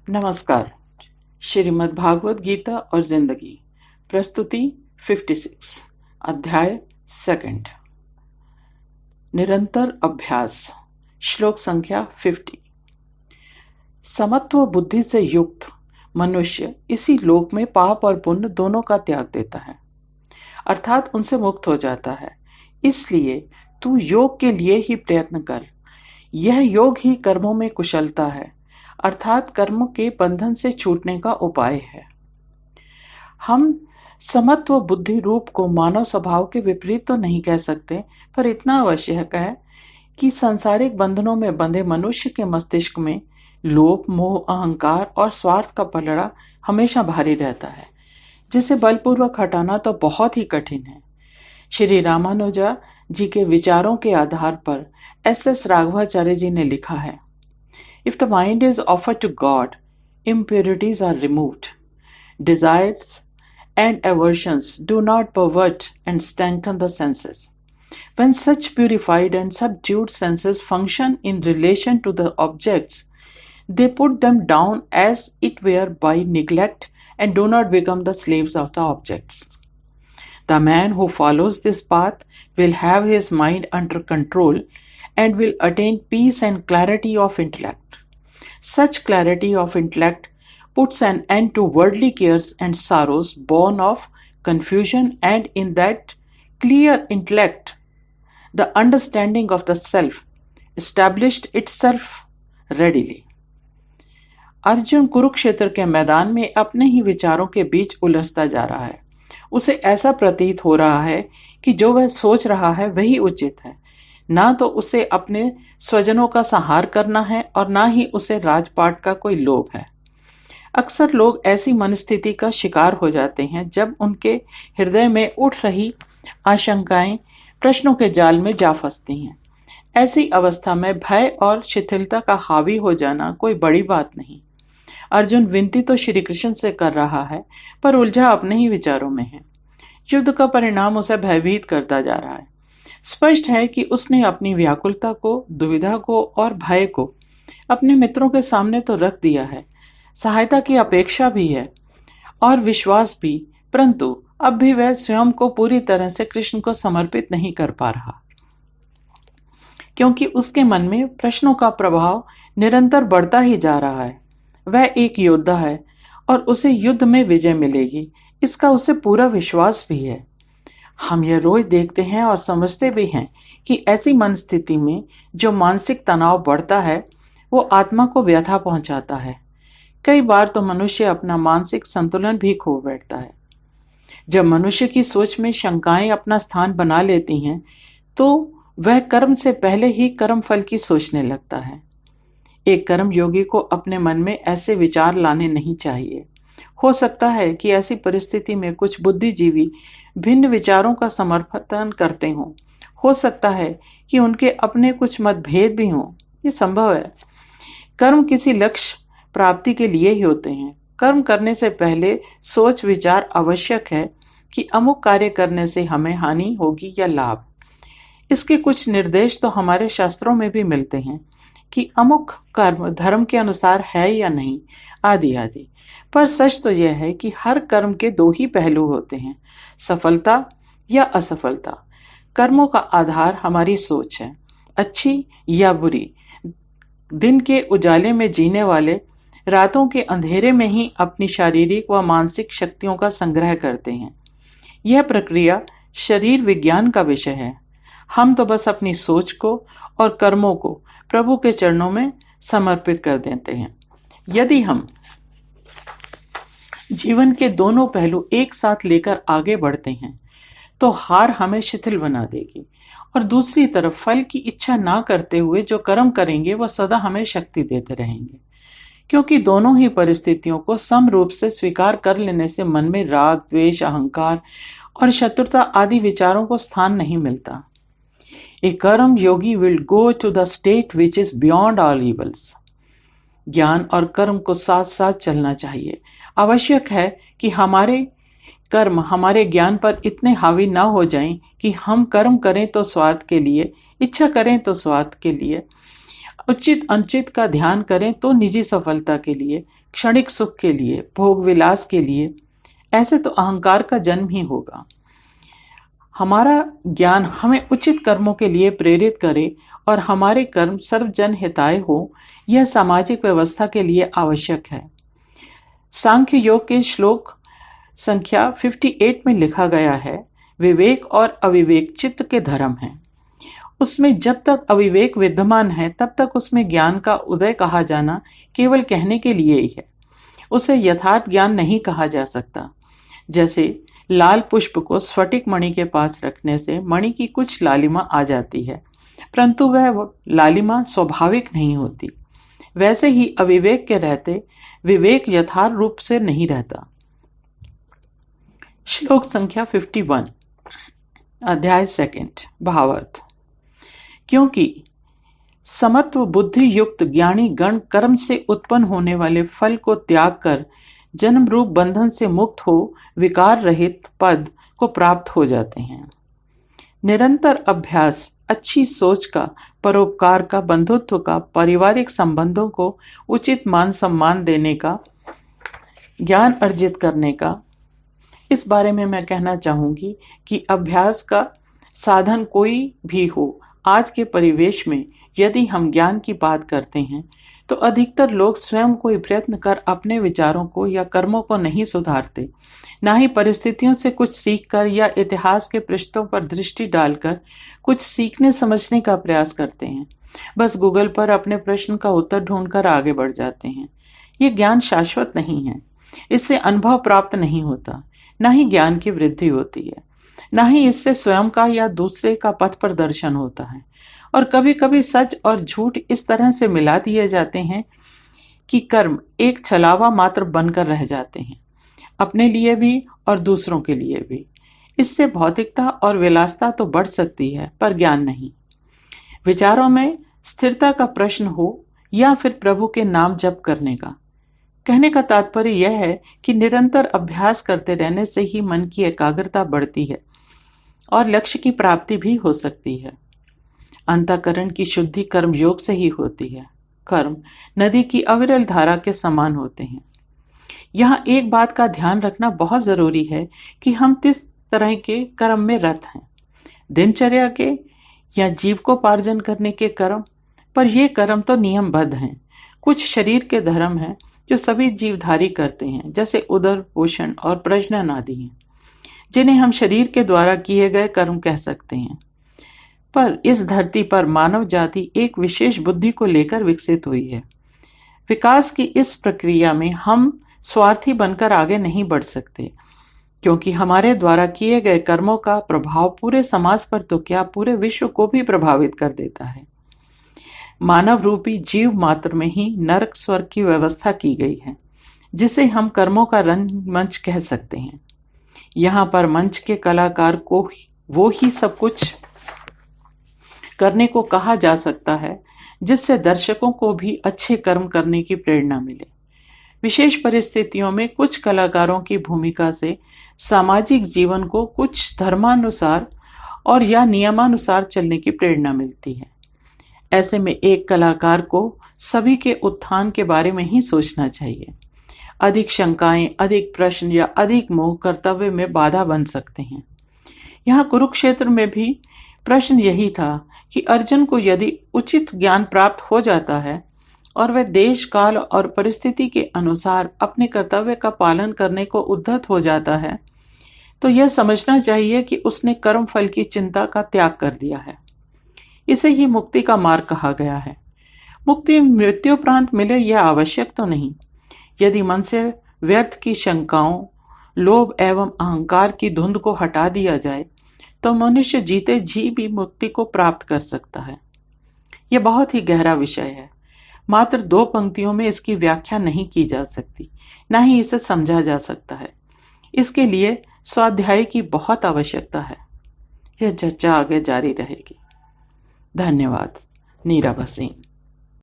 नमस्कार। श्रीमद् भागवत गीता और जिंदगी, प्रस्तुति 56, अध्याय सेकंड, निरंतर अभ्यास, श्लोक संख्या 50। समत्व बुद्धि से युक्त मनुष्य इसी लोक में पाप और पुण्य दोनों का त्याग देता है, अर्थात उनसे मुक्त हो जाता है। इसलिए तू योग के लिए ही प्रयत्न कर। यह योग ही कर्मों में कुशलता है, अर्थात कर्म के बंधन से छूटने का उपाय है। हम समत्व बुद्धि रूप को मानव स्वभाव के विपरीत तो नहीं कह सकते, पर इतना अवश्य है कि सांसारिक बंधनों में बंधे मनुष्य के मस्तिष्क में लोभ, मोह, अहंकार और स्वार्थ का पलड़ा हमेशा भारी रहता है, जिसे बलपूर्वक हटाना तो बहुत ही कठिन है। श्री रामानुजा जी के विचारों के आधार पर एस राघवाचार्य जी ने लिखा है, If the mind is offered to God, impurities are removed. Desires and aversions do not pervert and strengthen the senses. When such purified and subdued senses function in relation to the objects, they put them down as it were by neglect and do not become the slaves of the objects. The man who follows this path will have his mind under control and will attain peace and clarity of intellect. Such clarity of intellect puts an end to worldly cares and sorrows born of confusion, and in that clear intellect, the understanding of the self established itself readily. Arjun Kurukshetra के मैदान में अपने ही विचारों के बीच उलझता जा रहा है। उसे ऐसा प्रतीत हो रहा है कि जो वह सोच रहा है वही उचित है। ना तो उसे अपने स्वजनों का संहार करना है और ना ही उसे राजपाट का कोई लोभ है। अक्सर लोग ऐसी मनस्थिति का शिकार हो जाते हैं जब उनके हृदय में उठ रही आशंकाएं प्रश्नों के जाल में जा फंसती हैं। ऐसी अवस्था में भय और शिथिलता का हावी हो जाना कोई बड़ी बात नहीं। अर्जुन विनती तो श्री कृष्ण से कर रहा है, पर उलझा अपने ही विचारों में है। युद्ध का परिणाम उसे भयभीत करता जा रहा है। स्पष्ट है कि उसने अपनी व्याकुलता को, दुविधा को और भय को अपने मित्रों के सामने तो रख दिया है। सहायता की अपेक्षा भी है और विश्वास भी, परंतु अब भी वह स्वयं को पूरी तरह से कृष्ण को समर्पित नहीं कर पा रहा, क्योंकि उसके मन में प्रश्नों का प्रभाव निरंतर बढ़ता ही जा रहा है। वह एक योद्धा है और उसे युद्ध में विजय मिलेगी, इसका उसे पूरा विश्वास भी है। हम यह रोज देखते हैं और समझते भी हैं कि ऐसी मनस्थिति में जो मानसिक तनाव बढ़ता है वो आत्मा को व्यथा पहुंचाता है। कई बार तो मनुष्य अपना मानसिक संतुलन भी खो बैठता है। जब मनुष्य की सोच में शंकाएं अपना स्थान बना लेती हैं तो वह कर्म से पहले ही कर्म फल की सोचने लगता है। एक कर्म योगी को अपने मन में ऐसे विचार लाने नहीं चाहिए। हो सकता है कि ऐसी परिस्थिति में कुछ बुद्धिजीवी भिन्न विचारों का समर्थन करते हों। हो सकता है कि उनके अपने कुछ मतभेद भी हों, ये संभव है। कर्म किसी लक्ष्य प्राप्ति के लिए ही होते हैं। कर्म करने से पहले सोच विचार आवश्यक है कि अमुक कार्य करने से हमें हानि होगी या लाभ। इसके कुछ निर्देश तो हमारे शास्त्रों में भी मिलते हैं कि अमुक कर्म धर्म के अनुसार है या नहीं, आदि आदि। पर सच तो यह है कि हर कर्म के दो ही पहलू होते हैं, सफलता या असफलता। कर्मों का आधार हमारी सोच है, अच्छी या बुरी। दिन के उजाले में जीने वाले रातों के अंधेरे में ही अपनी शारीरिक व मानसिक शक्तियों का संग्रह करते हैं। यह प्रक्रिया शरीर विज्ञान का विषय है। हम तो बस अपनी सोच को और कर्मों को प्रभु के चरणों में समर्पित कर देते हैं। यदि हम जीवन के दोनों पहलू एक साथ लेकर आगे बढ़ते हैं तो हार हमें शिथिल बना देगी, और दूसरी तरफ फल की इच्छा ना करते हुए जो कर्म करेंगे वह सदा हमें शक्ति देते रहेंगे, क्योंकि दोनों ही परिस्थितियों को सम रूप से स्वीकार कर लेने से मन में राग, द्वेष, अहंकार और शत्रुता आदि विचारों को स्थान नहीं मिलता। A कर्म योगी will go to the state which is beyond all evils. ज्ञान और कर्म को साथ साथ चलना चाहिए। आवश्यक है कि हमारे कर्म हमारे ज्ञान पर इतने हावी ना हो जाएं कि हम कर्म करें तो स्वार्थ के लिए, इच्छा करें तो स्वार्थ के लिए, उचित अनुचित का ध्यान करें तो निजी सफलता के लिए, क्षणिक सुख के लिए, भोग विलास के लिए, ऐसे तो अहंकार का जन्म ही होगा। हमारा ज्ञान हमें उचित कर्मों के लिए प्रेरित करे और हमारे कर्म सर्वजन हिताय हो, यह सामाजिक व्यवस्था के लिए आवश्यक है। सांख्य योग के श्लोक संख्या 58 में लिखा गया है, विवेक और अविवेक चित्त के धर्म हैं। उसमें जब तक अविवेक विद्यमान है तब तक उसमें ज्ञान का उदय कहा जाना केवल कहने के लिए ही है, उसे यथार्थ ज्ञान नहीं कहा जा सकता। जैसे लाल पुष्प को स्फटिक मणि के पास रखने से मणि की कुछ लालिमा आ जाती है, परंतु वह लालिमा स्वाभाविक नहीं होती। वैसे ही अविवेक के रहते विवेक यथार्थ रूप से नहीं रहता। श्लोक संख्या 51, अध्याय 2, भावार्थ। क्योंकि समत्व बुद्धि युक्त ज्ञानी गण कर्म से उत्पन्न होने वाले फल को त्याग कर जन्म रूप बंधन से मुक्त हो विकार रहित पद को प्राप्त हो जाते हैं। निरंतर अभ्यास, अच्छी सोच का, परोपकार का, बंधुत्व का, पारिवारिक संबंधों को उचित मान सम्मान देने का, ज्ञान अर्जित करने का, इस बारे में मैं कहना चाहूंगी कि अभ्यास का साधन कोई भी हो, आज के परिवेश में यदि हम ज्ञान की बात करते हैं तो अधिकतर लोग स्वयं कोई प्रयत्न कर अपने विचारों को या कर्मों को नहीं सुधारते, ना ही परिस्थितियों से कुछ सीखकर या इतिहास के पृष्ठों पर दृष्टि डालकर कुछ सीखने समझने का प्रयास करते हैं। बस गूगल पर अपने प्रश्न का उत्तर ढूंढकर आगे बढ़ जाते हैं। ये ज्ञान शाश्वत नहीं है, इससे अनुभव प्राप्त नहीं होता, ना ही ज्ञान की वृद्धि होती है, ना ही इससे स्वयं का या दूसरे का पथ प्रदर्शन होता है। और कभी कभी सच और झूठ इस तरह से मिला दिए जाते हैं कि कर्म एक छलावा मात्र बनकर रह जाते हैं, अपने लिए भी और दूसरों के लिए भी। इससे भौतिकता और विलासता तो बढ़ सकती है, पर ज्ञान नहीं। विचारों में स्थिरता का प्रश्न हो या फिर प्रभु के नाम जप करने का। कहने का तात्पर्य यह है कि निरंतर अभ्यास करते रहने से ही मन की एकाग्रता बढ़ती है और लक्ष्य की प्राप्ति भी हो सकती है। अंतःकरण की शुद्धि कर्म योग से ही होती है। कर्म नदी की अविरल धारा के समान होते हैं। यहाँ एक बात का ध्यान रखना बहुत जरूरी है कि हम किस तरह के कर्म में रत हैं, दिनचर्या के या जीविकोपार्जन करने के कर्म। पर ये कर्म तो नियमबद्ध हैं। कुछ शरीर के धर्म हैं जो सभी जीवधारी करते हैं, जैसे उदर पोषण और प्रजनन आदि हैं, जिन्हें हम शरीर के द्वारा किए गए कर्म कह सकते हैं। पर इस धरती पर मानव जाति एक विशेष बुद्धि को लेकर विकसित हुई है। विकास की इस प्रक्रिया में हम स्वार्थी बनकर आगे नहीं बढ़ सकते, क्योंकि हमारे द्वारा किए गए कर्मों का प्रभाव पूरे समाज पर तो क्या, पूरे विश्व को भी प्रभावित कर देता है। मानव रूपी जीव मात्र में ही नरक स्वर्ग की व्यवस्था की गई है, जिसे हम कर्मों का रंगमंच कह सकते हैं। यहाँ पर मंच के कलाकार को वो ही सब कुछ करने को कहा जा सकता है जिससे दर्शकों को भी अच्छे कर्म करने की प्रेरणा मिले। विशेष परिस्थितियों में कुछ कलाकारों की भूमिका से सामाजिक जीवन को कुछ धर्मानुसार और या नियमानुसार चलने की प्रेरणा मिलती है। ऐसे में एक कलाकार को सभी के उत्थान के बारे में ही सोचना चाहिए। अधिक शंकाएं, अधिक प्रश्न या अधिक मोह कर्तव्य में बाधा बन सकते हैं। यहाँ कुरुक्षेत्र में भी प्रश्न यही था कि अर्जुन को यदि उचित ज्ञान प्राप्त हो जाता है और वह देश काल और परिस्थिति के अनुसार अपने कर्तव्य का पालन करने को उद्यत हो जाता है, तो यह समझना चाहिए कि उसने कर्म फल की चिंता का त्याग कर दिया है। इसे ही मुक्ति का मार्ग कहा गया है। मुक्ति मृत्युपरांत मिले यह आवश्यक तो नहीं। यदि मन से व्यर्थ की शंकाओं, लोभ एवं अहंकार की धुंध को हटा दिया जाए तो मनुष्य जीते जी भी मुक्ति को प्राप्त कर सकता है। यह बहुत ही गहरा विषय है। मात्र 2 पंक्तियों में इसकी व्याख्या नहीं की जा सकती, ना ही इसे समझा जा सकता है। इसके लिए स्वाध्याय की बहुत आवश्यकता है। यह चर्चा आगे जारी रहेगी। धन्यवाद। नीरा भसीन।